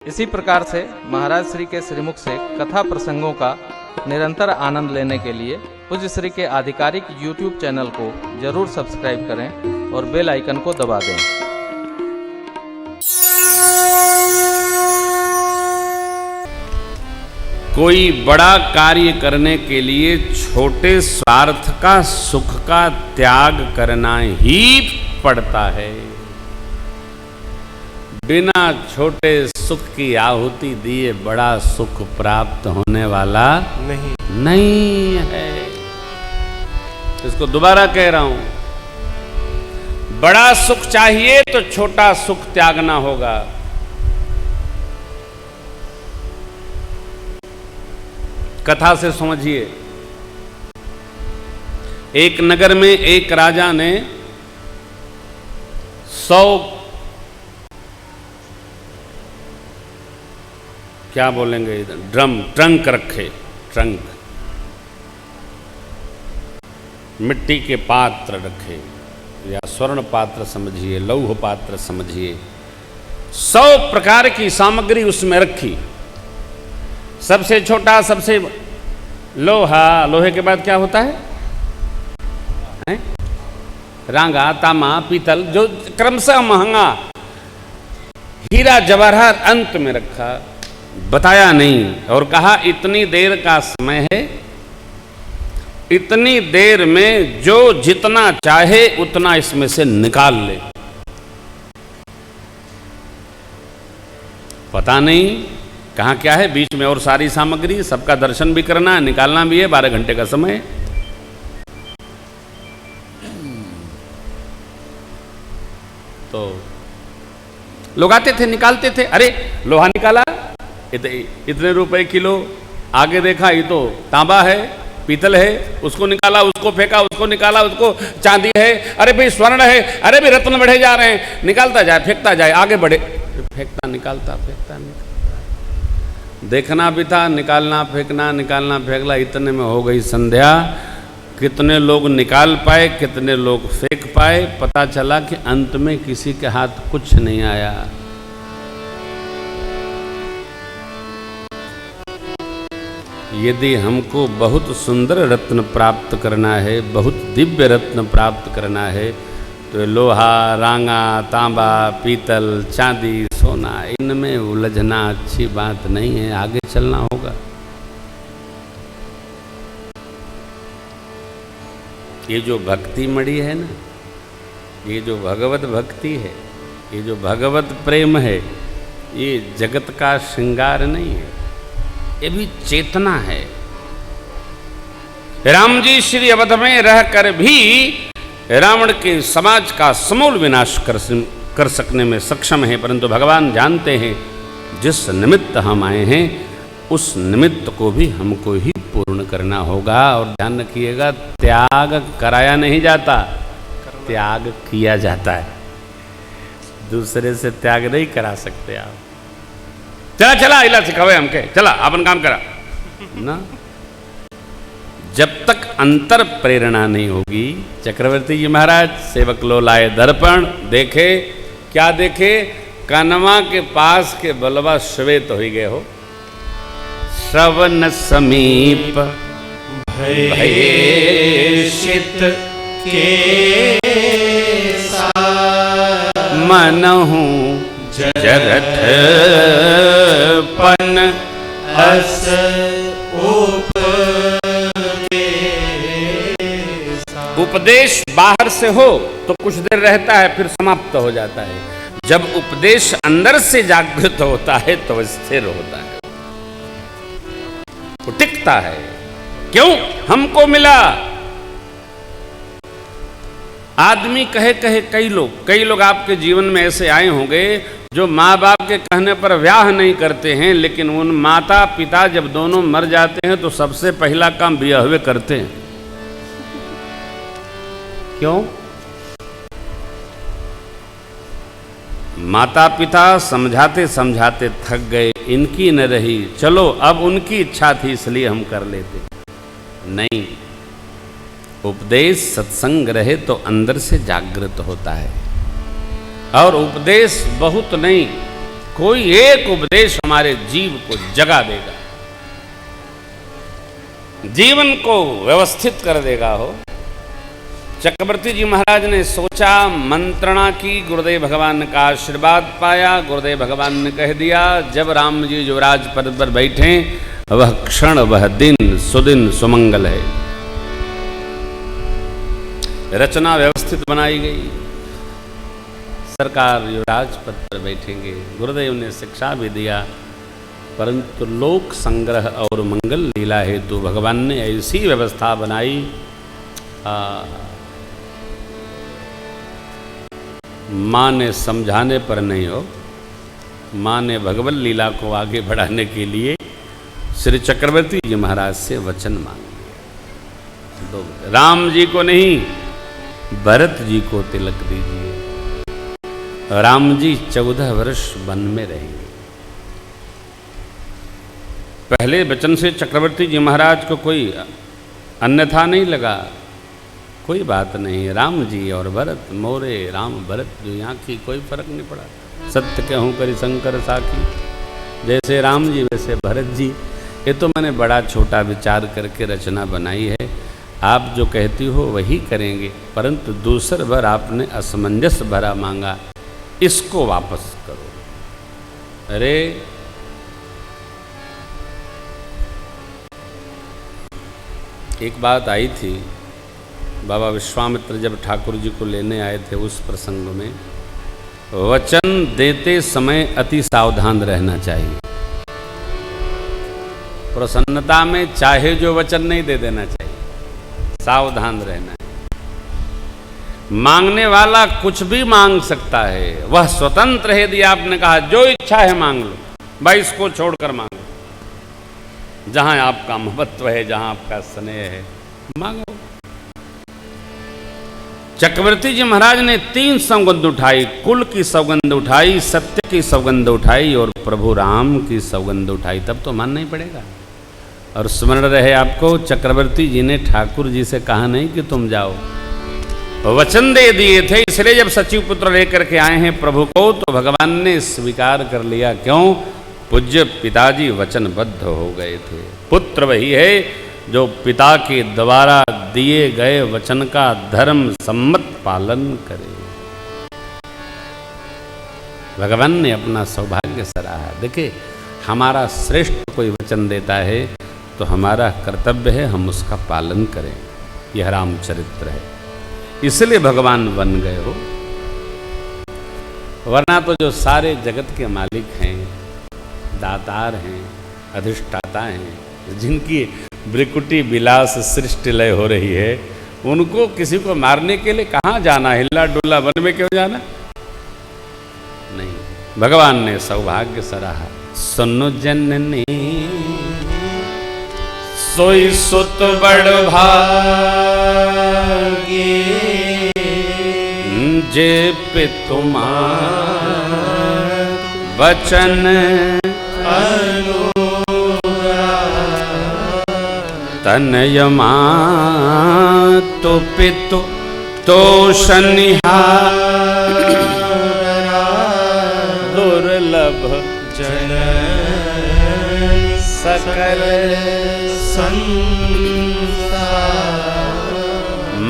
इसी प्रकार से महाराज श्री के श्रीमुख से कथा प्रसंगों का निरंतर आनंद लेने के लिए पूज्य श्री के आधिकारिक YouTube चैनल को जरूर सब्सक्राइब करें और बेल आइकन को दबा दें। कोई बड़ा कार्य करने के लिए छोटे स्वार्थ का सुख का त्याग करना ही पड़ता है। बिना छोटे सुख की आहुति दिए बड़ा सुख प्राप्त होने वाला नहीं है। इसको दोबारा कह रहा हूं, बड़ा सुख चाहिए तो छोटा सुख त्यागना होगा। कथा से समझिए, एक नगर में एक राजा ने 100 क्या बोलेंगे ट्रंक रखे, ट्रंक मिट्टी के पात्र रखे या स्वर्ण पात्र समझिए, लौह पात्र समझिए, 100 प्रकार की सामग्री उसमें रखी। सबसे छोटा, सबसे लोहा, लोहे के बाद क्या होता है? रांगा, तामा, पीतल, जो क्रमशः महंगा, हीरा जवाहरात अंत में रखा, बताया नहीं और कहा इतनी देर का समय है, इतनी देर में जो जितना चाहे उतना इसमें से निकाल ले। पता नहीं कहाँ क्या है, बीच में और सारी सामग्री, सबका दर्शन भी करना है, निकालना भी है, 12 घंटे का समय। तो लोग आते थे, निकालते थे, अरे लोहा निकाला, इतने रुपए किलो, आगे देखा ये तो तांबा है, पीतल है, उसको निकाला, उसको फेंका, उसको निकाला, उसको चांदी है, अरे भाई स्वर्ण है, अरे भाई रत्न बढ़े जा रहे हैं, निकालता जाए, फेंकता जाए, आगे बढ़े, फेंकता निकालता, फेंकता निकालता, देखना भी था, निकालना फेंकना, निकालना फेंकना, इतने में हो गई संध्या। कितने लोग निकाल पाए, कितने लोग फेंक पाए, पता चला कि अंत में किसी के हाथ कुछ नहीं आया। यदि हमको बहुत सुंदर रत्न प्राप्त करना है, बहुत दिव्य रत्न प्राप्त करना है, तो लोहा, रांगा, तांबा, पीतल, चांदी, सोना, इनमें उलझना अच्छी बात नहीं है, आगे चलना होगा। ये जो भक्ति मणि है ना, ये जो भगवत भक्ति है, ये जो भगवत प्रेम है, ये जगत का श्रृंगार नहीं है, ये भी चेतना है। राम जी श्री अवध में रहकर भी रावण के समाज का समूल विनाश कर सकने में सक्षम है, परंतु भगवान जानते हैं जिस निमित्त हम आए हैं उस निमित्त को भी हमको ही पूर्ण करना होगा। और ध्यान रखिएगा, त्याग कराया नहीं जाता, त्याग किया जाता है। दूसरे से त्याग नहीं करा सकते आप। चला चला इला सिखावे हमके, चला अपन काम करा ना। जब तक अंतर प्रेरणा नहीं होगी, चक्रवर्ती जी महाराज सेवक लो लाए दर्पण, देखे क्या देखे, कनवा के पास के बलवा श्वेत हो गए हो, श्रवण समीप भयेषित के मनहु जगत पन अस उपदेश बाहर से हो तो कुछ देर रहता है, फिर समाप्त हो जाता है। जब उपदेश अंदर से जागृत होता है तो स्थिर होता है, वो टिकता है। क्यों? हमको मिला। आदमी कहे कहे कई लोग आपके जीवन में ऐसे आए होंगे जो माँ बाप के कहने पर ब्याह नहीं करते हैं, लेकिन उन माता पिता जब दोनों मर जाते हैं तो सबसे पहला काम ब्याह करते हैं। क्यों? माता पिता समझाते समझाते थक गए, इनकी न रही, चलो अब उनकी इच्छा थी इसलिए हम कर लेते। नहीं, उपदेश सत्संग रहे तो अंदर से जागृत होता है। और उपदेश बहुत नहीं, कोई एक उपदेश हमारे जीव को जगा देगा, जीवन को व्यवस्थित कर देगा हो। चक्रवर्ती जी महाराज ने सोचा, मंत्रणा की, गुरुदेव भगवान का आशीर्वाद पाया। गुरुदेव भगवान ने कह दिया, जब राम जी युवराज पद पर बैठे वह क्षण वह दिन सुदिन सुमंगल है। रचना व्यवस्थित बनाई गई, सरकार युवराज पद पर बैठेंगे। गुरुदेव ने शिक्षा भी दिया, परंतु लोक संग्रह और मंगल लीला हेतु भगवान ने ऐसी व्यवस्था बनाई, माँ ने समझाने पर नहीं हो, माँ ने भगवत लीला को आगे बढ़ाने के लिए श्री चक्रवर्ती जी महाराज से वचन मांग लिया। राम जी को नहीं, भरत जी को तिलक दीजिए। राम जी 14 वर्ष वन में रहेंगे। पहले वचन से चक्रवर्ती जी महाराज को कोई अन्यथा नहीं लगा। कोई बात नहीं, राम जी और भरत मोरे, राम भरत जो यहाँ की कोई फर्क नहीं पड़ा। सत्य कहूँ करी शंकर साखी, जैसे राम जी वैसे भरत जी। ये तो मैंने बड़ा छोटा विचार करके रचना बनाई है, आप जो कहती हो वही करेंगे, परंतु दूसर भर आपने असमंजस भरा मांगा, इसको वापस करो। अरे एक बात आई थी, बाबा विश्वामित्र जब ठाकुर जी को लेने आए थे, उस प्रसंग में वचन देते समय अति सावधान रहना चाहिए। प्रसन्नता में चाहे जो वचन नहीं दे देना चाहिए, सावधान रहना है। मांगने वाला कुछ भी मांग सकता है, वह स्वतंत्र है। यदि आपने कहा जो इच्छा है मांग लो, भाई इसको छोड़कर मांगो। जहां आपका महत्व है, जहां आपका स्नेह है, मांगो। चक्रवर्ती जी महाराज ने 3 सौगंध उठाई, कुल की सौगंध उठाई, सत्य की सौगंध उठाई और प्रभु राम की सौगंध उठाई, तब तो मानना ही पड़ेगा। और स्मरण रहे आपको, चक्रवर्ती जी ने ठाकुर जी से कहा नहीं कि तुम जाओ, वचन दे दिए थे। इसलिए जब सचिव पुत्र लेकर के आए हैं प्रभु को, तो भगवान ने स्वीकार कर लिया। क्यों? पूज्य पिताजी वचनबद्ध हो गए थे। पुत्र वही है जो पिता के द्वारा दिए गए वचन का धर्म सम्मत पालन करे। भगवान ने अपना सौभाग्य सराहा। देखिए, हमारा श्रेष्ठ कोई वचन देता है तो हमारा कर्तव्य है हम उसका पालन करें। यह रामचरित्र है, इसलिए भगवान बन गए हो। वरना तो जो सारे जगत के मालिक हैं, दातार हैं, अधिष्ठाता हैं, जिनकी ब्रिकुटी विलास सृष्टि लय हो रही है, उनको किसी को मारने के लिए कहाँ जाना? हिल्ला डुल्ला वन में क्यों जाना? नहीं, भगवान ने सौभाग्य सराहा। सुनो जननी सोई सुत बड़ भागे, जे पितुमार वचन तनय मातु पितु तोषनिहार, दुर्लभ जन सकल संसार।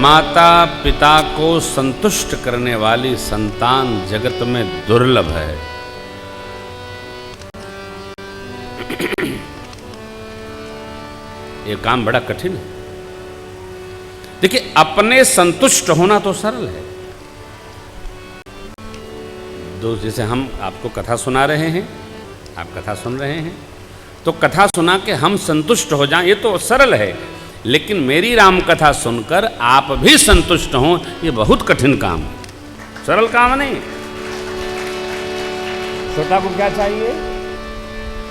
माता पिता को संतुष्ट करने वाली संतान जगत में दुर्लभ है। ये काम बड़ा कठिन है। देखिए, अपने संतुष्ट होना तो सरल है। जैसे हम आपको कथा सुना रहे हैं, आप कथा सुन रहे हैं, तो कथा सुना के हम संतुष्ट हो जाएं, ये तो सरल है। लेकिन मेरी राम कथा सुनकर आप भी संतुष्ट हों, ये बहुत कठिन काम है, सरल काम नहीं। श्रोता को क्या चाहिए?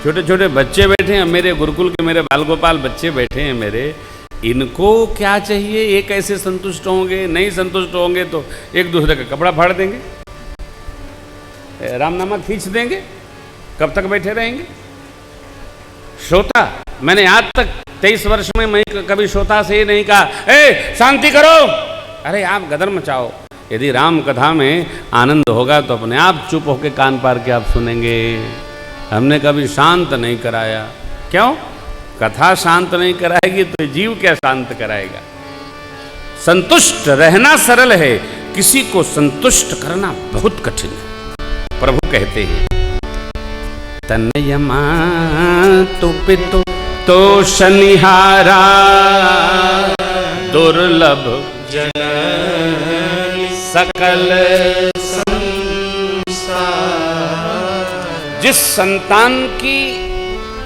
छोटे छोटे बच्चे बैठे हैं मेरे गुरुकुल के, मेरे बाल गोपाल बच्चे बैठे हैं मेरे, इनको क्या चाहिए? ये कैसे संतुष्ट होंगे? नहीं संतुष्ट होंगे तो एक दूसरे का कपड़ा फाड़ देंगे, रामनामा खींच देंगे, कब तक बैठे रहेंगे? श्रोता, मैंने आज तक 23 वर्ष में मैं कभी श्रोता से ये नहीं कहा, ए शांति करो, अरे आप गदर मचाओ, यदि राम कथा में आनंद होगा तो अपने आप चुप होकर कान पार के आप सुनेंगे। हमने कभी शांत नहीं कराया। क्यों? कथा शांत नहीं कराएगी तो जीव क्या शांत कराएगा? संतुष्ट रहना सरल है, किसी को संतुष्ट करना बहुत कठिन है। प्रभु कहते हैं तनयमा तो पितु तो शनिहारा दुर्लभ जननी सकल संसार। जिस संतान की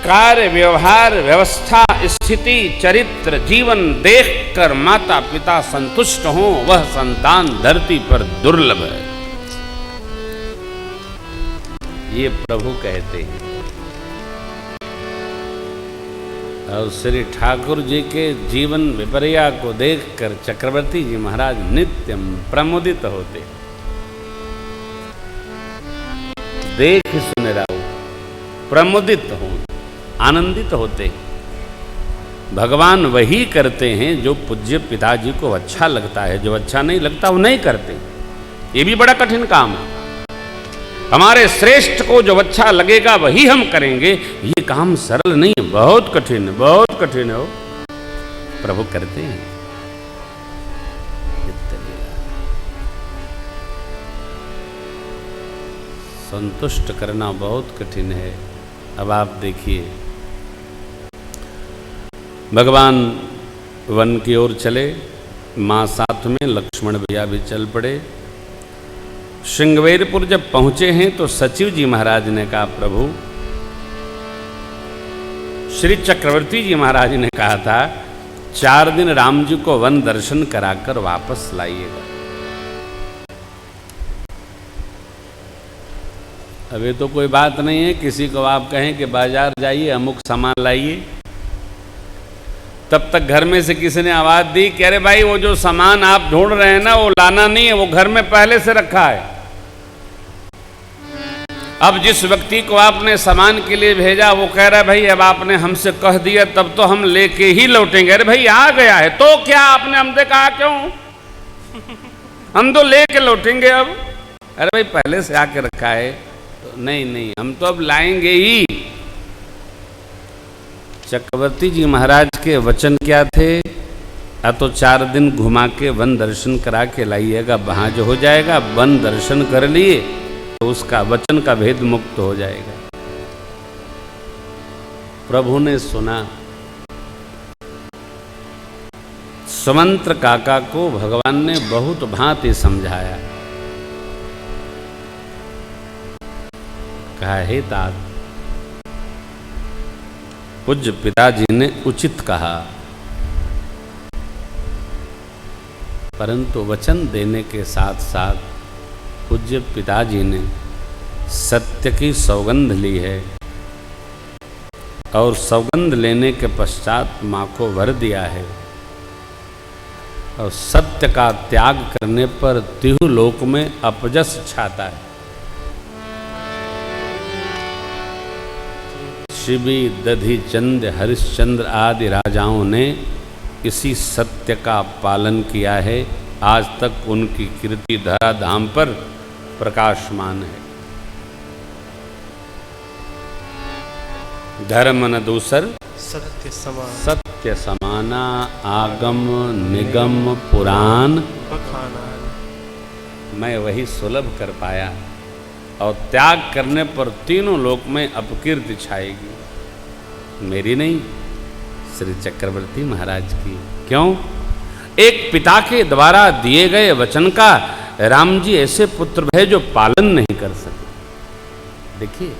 कार्य व्यवहार व्यवस्था स्थिति चरित्र जीवन देखकर माता पिता संतुष्ट हों, वह संतान धरती पर दुर्लभ है। ये प्रभु कहते हैं। और श्री ठाकुर जी के जीवन विपर्या को देखकर चक्रवर्ती जी महाराज नित्यम प्रमोदित होते, देख सुन रहा प्रमोदित हो, आनंदित होते। भगवान वही करते हैं जो पूज्य पिताजी को अच्छा लगता है, जो अच्छा नहीं लगता वो नहीं करते। ये भी बड़ा कठिन काम है। हमारे श्रेष्ठ को जो अच्छा लगेगा वही हम करेंगे, ये काम सरल नहीं है, बहुत कठिन है, बहुत कठिन है। प्रभु करते हैं। संतुष्ट करना बहुत कठिन है। अब आप देखिए, भगवान वन की ओर चले, मां साथ में, लक्ष्मण भैया भी चल पड़े। श्रृंगवेरपुर जब पहुंचे हैं तो सचिव जी महाराज ने कहा, प्रभु, श्री चक्रवर्ती जी महाराज ने कहा था 4 दिन राम जी को वन दर्शन कराकर वापस लाइएगा। अभी तो कोई बात नहीं है, किसी को आप कहें कि बाजार जाइए अमुक सामान लाइए, तब तक घर में से किसी ने आवाज दी कि अरे भाई वो जो सामान आप ढूंढ रहे हैं ना वो लाना नहीं है, वो घर में पहले से रखा है। अब जिस व्यक्ति को आपने सामान के लिए भेजा वो कह रहा है भाई अब आपने हमसे कह दिया तब तो हम लेके ही लौटेंगे। अरे भाई आ गया है तो क्या, आपने हमसे कहा क्यों? हम तो लेके लौटेंगे अब। अरे भाई पहले से आके रखा है। तो नहीं हम तो अब लाएंगे ही। चक्रवर्ती जी महाराज के वचन क्या थे? तो 4 दिन घुमा के वन दर्शन करा के लाइएगा, वहां जो हो जाएगा वन दर्शन कर लिए तो उसका वचन का भेद मुक्त हो जाएगा। प्रभु ने सुना। सुमंत्र काका को भगवान ने बहुत भांति समझाया। कहा, हे तात, पूज्य पिताजी ने उचित कहा, परंतु वचन देने के साथ साथ पूज्य पिताजी ने सत्य की सौगंध ली है और सौगंध लेने के पश्चात मां को वर दिया है। और सत्य का त्याग करने पर तिहु लोक में अपजस छाता है। शिवी, दधि चंद, हरिश्चंद्र आदि राजाओं ने इसी सत्य का पालन किया है। आज तक उनकी कीर्ति धरा धाम पर प्रकाशमान है। धर्म न दूसर सत्य समाना, आगम निगम पुराण बखाना। मैं वही सुलभ कर पाया और त्याग करने पर तीनों लोक में अपकीर्ति छाएगी। मेरी नहीं, श्री चक्रवर्ती महाराज की। क्यों? एक पिता के द्वारा दिए गए वचन का राम जी ऐसे पुत्र है जो पालन नहीं कर सके। देखिए,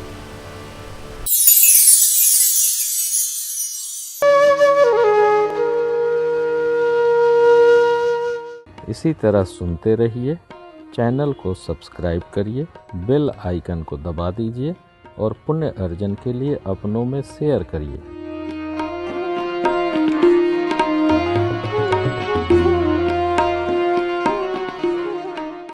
इसी तरह सुनते रहिए। चैनल को सब्सक्राइब करिए, बेल आइकन को दबा दीजिए और पुण्य अर्जन के लिए अपनों में शेयर करिए।